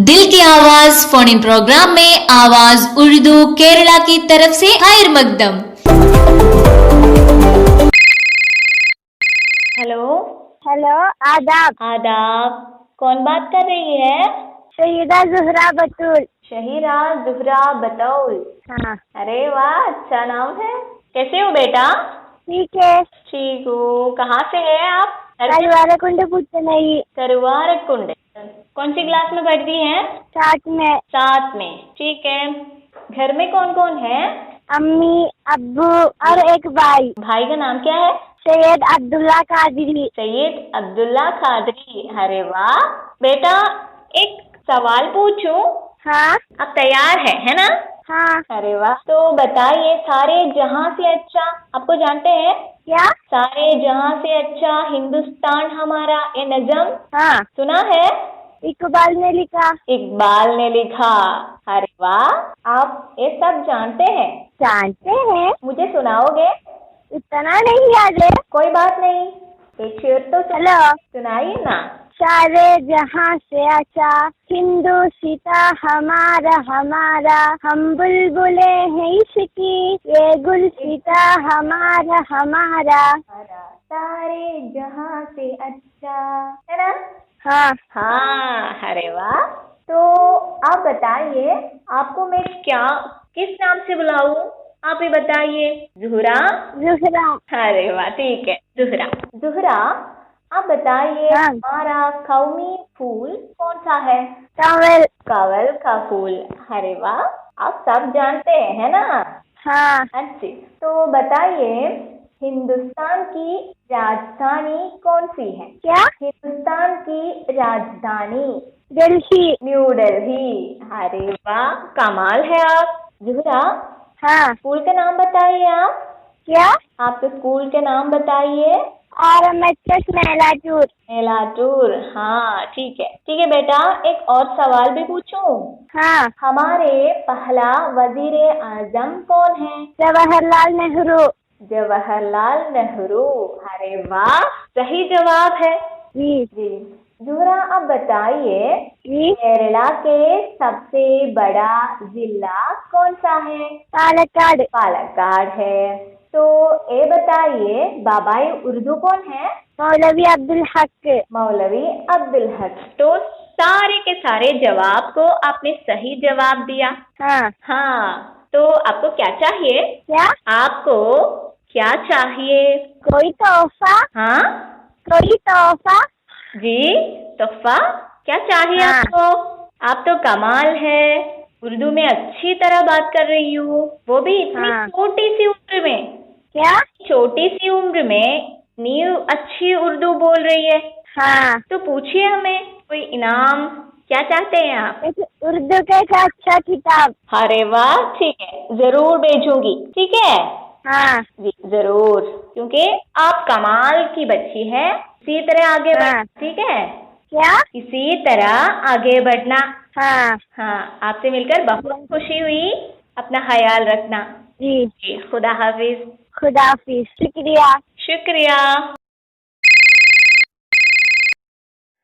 दिल की आवाज फोन इन प्रोग्राम में आवाज उर्दू केरला की तरफ से खैर मकदम। हेलो। हेलो, आदाब। आदाब। कौन बात कर रही है? सैयदा ज़ुहरा बतूल। शहीरा ज़ुहरा बतौल। हाँ। अरे वाह, अच्छा नाम है। कैसे हो बेटा? ठीक है। ठीक हूँ। कहाँ से है आप? कलवारा कुंड पूछते नहीं। करवार कुंड। कौन सी क्लास में पढ़ती हैं? साथ में 7 में। ठीक है। घर में कौन कौन है? अम्मी, अब्बू और एक भाई। भाई का नाम क्या है? सैयद अब्दुल्ला कादरी। सैयद अब्दुल्ला खादरी। अरे वाह बेटा, एक सवाल पूछूं? हाँ। आप तैयार है ना? हाँ। अरे वाह, तो बताइए, सारे जहां से अच्छा आपको जानते हैं? क्या? सारे जहां से अच्छा हिंदुस्तान हमारा, ये नज़म हाँ। सुना है? इकबाल ने लिखा। इकबाल ने लिखा। अरे वाह, आप ये सब जानते हैं? जानते हैं। मुझे सुनाओगे? इतना नहीं याद है। कोई बात नहीं, एक शेर तो हेलो। सुनाइए ना। सारे जहां से अच्छा हिंदुस्ता हमारा हमारा, हम बुलबुले हैं इसकी, ये गुलसिता हमारा हमारा। सारे जहां से अच्छा, है ना? हाँ। हाँ, अरे वाह। तो आप बताइए, आपको मैं क्या किस नाम से बुलाऊं? आप ही बताइए। ज़ुहरा? ज़ुहरा। अरे वाह, ठीक है, ज़ुहरा। ज़ुहरा, आप बताइए, हाँ। हमारा कौमी फूल कौन सा है? कंवल। कंवल का फूल। अरे वाह, आप सब जानते हैं, है ना? हाँ। अच्छी। तो बताइए, हिंदुस्तान की राजधानी कौन सी है? क्या? हिंदुस्तान की राजधानी? दिल्ली। न्यू दिल्ली। अरे वाह, कमाल है आप। ज़ुहरा, हाँ। स्कूल का नाम बताइए आप। क्या? आपके स्कूल के नाम बताइए। RMHS मेलाटूर। मेलाटूर। हाँ, ठीक है, ठीक है बेटा, एक और सवाल भी पूछूं? हाँ। हमारे पहला वजीर आजम कौन है? जवाहरलाल नेहरू। जवाहरलाल नेहरू। अरे वाह, सही जवाब है जी। जी। ज़ुहरा, आप बताइए, जी। केरला के सबसे बड़ा जिला कौन सा है? पालक्काड। पालक्काड है। तो ये बताइए, बाबाई उर्दू कौन है? मौलवी अब्दुल हक। मौलवी अब्दुल हक। तो सारे के सारे जवाब को आपने सही जवाब दिया। हाँ। हाँ, तो आपको क्या चाहिए? क्या? आपको क्या चाहिए? कोई तोहफा। हाँ कोई तोहफा। जी, तोहफा क्या चाहिए हाँ। आपको? आप तो कमाल है, उर्दू में अच्छी तरह बात कर रही हो, वो भी इतनी हाँ। छोटी सी उम्र में। क्या? छोटी सी उम्र में न्यू अच्छी उर्दू बोल रही है। हाँ। तो पूछिए, हमें कोई इनाम क्या चाहते हैं आप? एक उर्दू का एक अच्छा किताब। अरे वाह, ठीक है, जरूर भेजूंगी। ठीक है हाँ। जी, जरूर, क्योंकि आप कमाल की बच्ची है। इसी तरह आगे हाँ। बढ़, ठीक है? क्या? इसी तरह आगे बढ़ना। हाँ। हाँ, आपसे मिलकर बहुत खुशी हुई। अपना ख्याल रखना। जी। जी, खुदा हाफिज। खुदा हाफिज। शुक्रिया। शुक्रिया।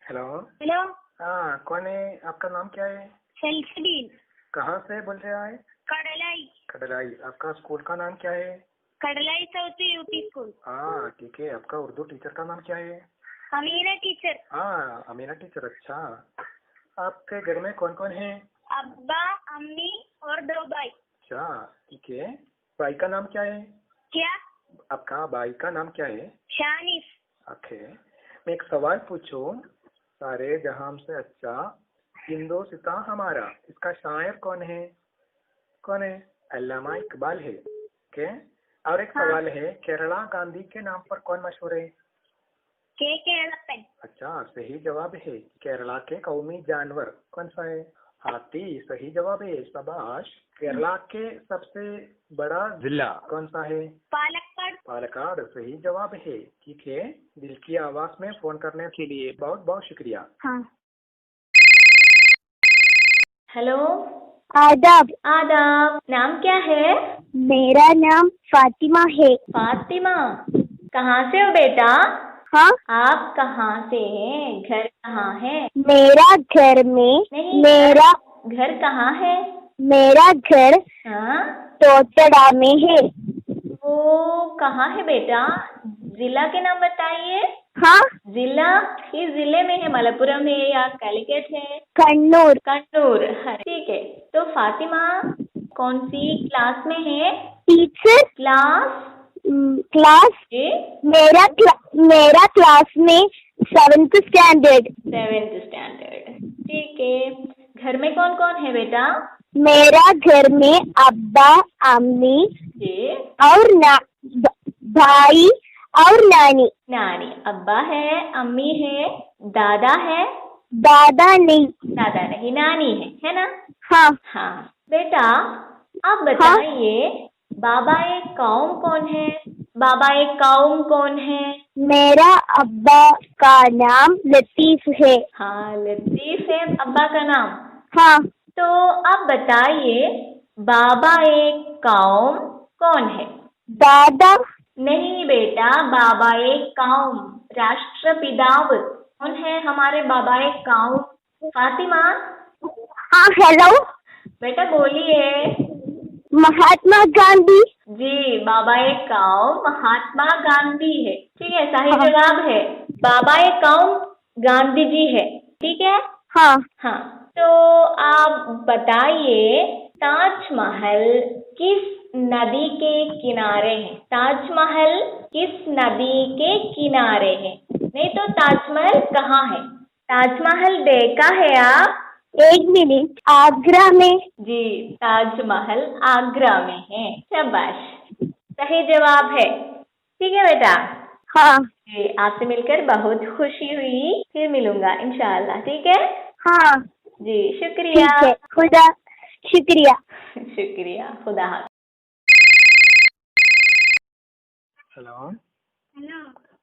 हेलो। हेलो। हाँ, कौन है? आपका नाम क्या है? सेल्फडीन। कहाँ से बोल रहे हैं? कड़लाई। कटराई। आपका स्कूल का नाम क्या है? कड़लाई साउथ यूपी स्कूल। हाँ, ठीक है। आपका उर्दू टीचर का नाम क्या है? अमीना टीचर। हाँ, अमीना टीचर। अच्छा, आपके घर में कौन कौन है? अब्बा, अम्मी और 2 भाई। अच्छा, ठीक है। भाई का नाम क्या है? क्या? आपका भाई का नाम क्या है? शानिफ। ओके, मैं एक सवाल पूछूं। सारे जहां से अच्छा हिंदुस्तां हमारा, इसका शायर कौन है? कौन है? अल्लामा इकबाल है। ओके, और एक सवाल है, केरला गांधी के नाम पर कौन मशहूर है? के लपन। अच्छा, सही जवाब है। केरला के कौमी जानवर कौन सा है? हाथी। सही जवाब है, शाबाश। केरला के सबसे बड़ा जिला कौन सा है? पालक्काड। पालक्काड। सही जवाब है। ठीक है, दिल की आवाज में फोन करने के लिए बहुत बहुत शुक्रिया। हाँ। हेलो। आदाब। आदाब। नाम क्या है? मेरा नाम फातिमा है। फातिमा। कहाँ से हो बेटा? हाँ, आप कहाँ से हैं? घर कहाँ है? मेरा घर में नहीं, मेरा घर कहाँ है? मेरा घर हाँ, तोतड़ा में है। वो कहाँ है बेटा? जिला के नाम बताइए। हाँ, जिला किस जिले में है? मलप्पुरम है या कैलिकट है? कन्नूर। कन्नूर। हाँ, ठीक है। तो फातिमा कौन सी क्लास में है? टीचर क्लास क्लास जी मेरा क्लास में 7th स्टैंडर्ड। 7th standard. ठीक है। घर में कौन कौन है बेटा? मेरा घर में अब्बा, अम्मी जी, और भाई और नानी। नानी। अब्बा है, अम्मी है, दादा है? दादा नहीं। दादा नहीं, नानी है ना? हाँ, हाँ बेटा, आप बताइए बाबा ए कौम कौन है? बाबा ए कौम कौन है? मेरा अब्बा का नाम लतीफ है। हाँ, लतीफ है अब्बा का नाम। हाँ, तो आप बताइए बाबा ए कौम कौन है? दादा। नहीं बेटा, बाबा ए कौम राष्ट्रपिता कौन है हमारे बाबा ए कौम? फातिमा हाँ, हेलो। बेटा बोलिए। महात्मा गांधी। जी, बाबा ए कौम महात्मा गांधी है। ठीक है, सही जवाब है। बाबा ए कौम गांधी जी है। ठीक है। हाँ, हाँ, तो आप बताइए ताजमहल किस नदी के किनारे है? ताजमहल किस नदी के किनारे है? नहीं तो ताजमहल कहाँ है? ताजमहल देखा है आप? 1 मिनट, आगरा में। जी, ताजमहल आगरा में है। शाबाश, सही जवाब है। ठीक है बेटा। हाँ, जी, आपसे मिलकर बहुत खुशी हुई। फिर मिलूंगा इंशाल्लाह। ठीक है। हाँ, जी, ठीक शुक्रिया। है। खुदा शुक्रिया। शुक्रिया, खुदा हाफ़िज़। हेलो,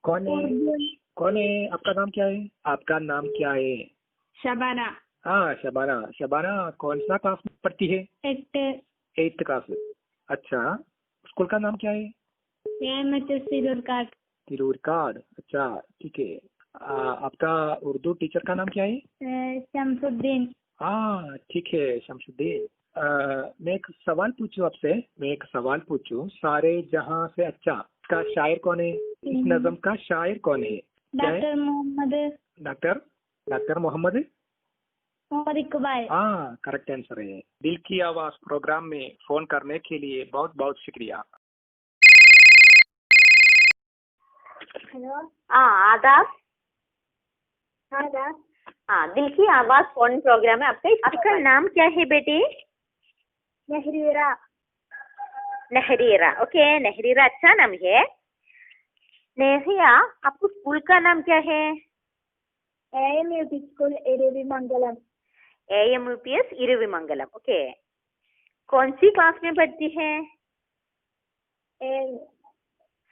कौन है? आपका नाम क्या है? आपका नाम क्या है? शबाना। हाँ, शबाना। शबाना कौन सा क्लास में पढ़ती है? 8th क्लास में। अच्छा, स्कूल का नाम क्या है? तिरूर कार्ड। अच्छा, ठीक है। आपका उर्दू टीचर का नाम क्या है? शमसुद्दीन। हाँ, ठीक है, शमसुद्दीन। मैं एक सवाल पूछूं। सारे जहां से अच्छा का शायर कौन है? इस नज़म का शायर कौन है? Doctor Mohammad doctor Mohammad Iqbal. हाँ, करेक्ट आंसर है। दिल की आवाज प्रोग्राम में फोन करने के लिए बहुत बहुत शुक्रिया। हेलो। आदाब। आदाब। हाँ, दिल की आवाज फोन प्रोग्राम है आपका नाम क्या है बेटी? नहरीरा। नहरीरा। ओके, नहरीरा अच्छा नाम है। नहरिया, आपको स्कूल का नाम क्या है? AMUP school Iravimangalam. AMUPS Iravimangalam. Okay, कौन सी क्लास में पढ़ती है?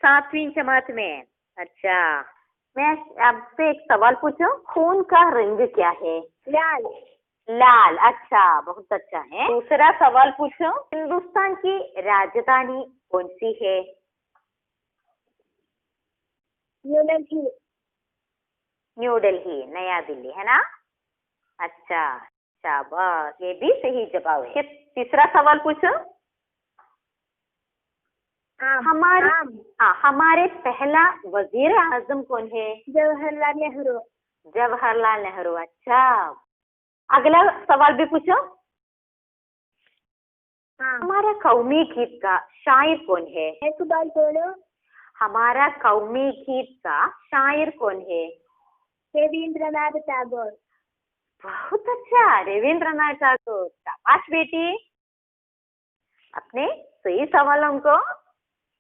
7वीं जमात में। अच्छा, मैं आपसे एक सवाल पूछूं, खून का रंग क्या है? लाल। लाल। अच्छा, बहुत अच्छा है। दूसरा सवाल पूछूं, हिंदुस्तान की राजधानी कौन सी है? न्यू दिल्ली। न्यू दिल्ली, नया दिल्ली है ना? अच्छा, शाबाश, ये भी सही जवाब है। तीसरा सवाल पूछूं, हमारे पहला वजीर आजम कौन है? जवाहरलाल नेहरू। जवाहरलाल नेहरू। अच्छा, अगला सवाल भी पूछो। हमारा कौमी गीत का शायर कौन है? एक बार बोलो। हमारा कौमी गीत का शायर कौन है? रविंद्रनाथ टैगोर। बहुत अच्छा, रविंद्रनाथ टैगोर। शाबाश बेटी, अपने सही सवालों को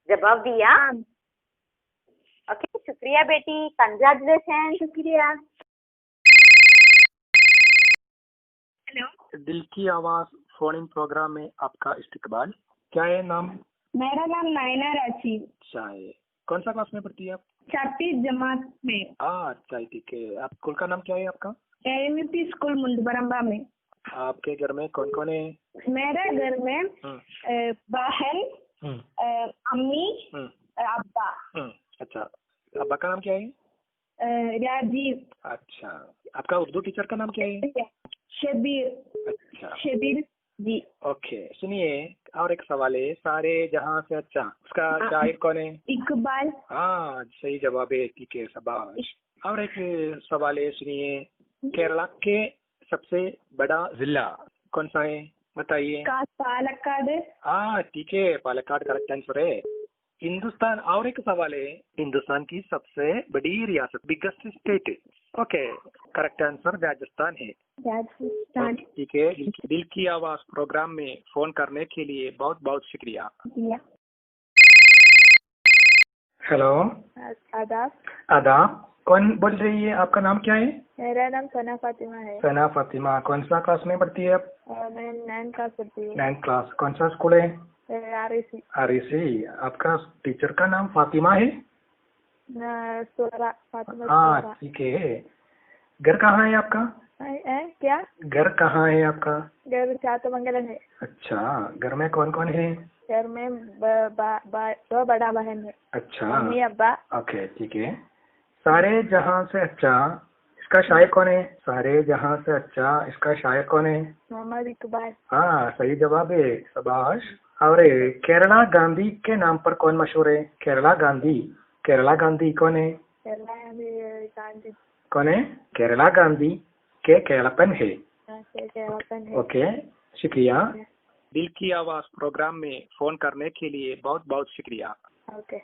जवाब दिया। ओके, शुक्रिया बेटी, कंग्रेचुलेशन। शुक्रिया। हेलो। दिल की आवाज फोन इन प्रोग्राम में आपका इस्तकबाल। क्या है नाम? मेरा नाम नायना राची। अच्छा है। कौन सा क्लास में पढ़ती है आप? 4वीं जमात में। अच्छा, ठीक है। आप स्कूल का नाम क्या है आपका? AMUP स्कूल मुंडबरम्बा में। आपके घर में कौन कौन है? मेरे घर में बहन, अम्मी, अब्बा। अच्छा, अब्बा का नाम क्या है? राजीव, अच्छा, आपका उर्दू टीचर का नाम क्या है? शबीर, अच्छा, शबीर जी। ओके। सुनिए, और एक सवाल है, सारे जहां से अच्छा, उसका शायर कौन है? इकबाल, हाँ, सही जवाब है, ठीक है, शाबाश। और एक सवाल है, सुनिए, केरला के सबसे बड़ा जिला कौन सा है, बताइए। पालक्काड, हाँ, ठीक है, पालक्काड करेक्ट आंसर है। हिंदुस्तान, और एक सवाल है, हिंदुस्तान की सबसे बड़ी रियासत, biggest state. Okay, correct answer Rajasthan है। राजस्थान। ठीक है, दिल की आवाज प्रोग्राम में फोन करने के लिए बहुत बहुत शुक्रिया। हेलो, आदाब, आदाब, कौन बोल रही है, आपका नाम क्या है? मेरा नाम सना फातिमा है। सना फातिमा, कौन सा क्लास में पढ़ती है आप? मैं 9th क्लास पढ़ती हूँ। 9th क्लास, कौन सा स्कूल है? RAC। RAC, आपका टीचर का नाम फातिमा है? सोरा, फातिमा हाँ, सोरा। ठीक है। घर कहाँ है आपका? क्या? घर कहाँ है आपका? घर चातमंगलम है। अच्छा, घर में कौन कौन है? घर में 2 बड़ा बहन है। अच्छा, मम्मी अब्बा। ओके, ठीक है। सारे जहां से अच्छा, इसका शायर कौन है? सारे जहां से अच्छा, इसका शायर कौन है? मोहम्मद इकबाल। हाँ, सही जवाब है, शाबाश। और केरला गांधी के नाम पर कौन मशहूर है? केरला गांधी, केरला गांधी कौन है? गांधी। कौन है? केरला गांधी के केरलापन है। है। ओके, शुक्रिया। दिल की आवाज प्रोग्राम में फोन करने के लिए बहुत बहुत शुक्रिया। ओके।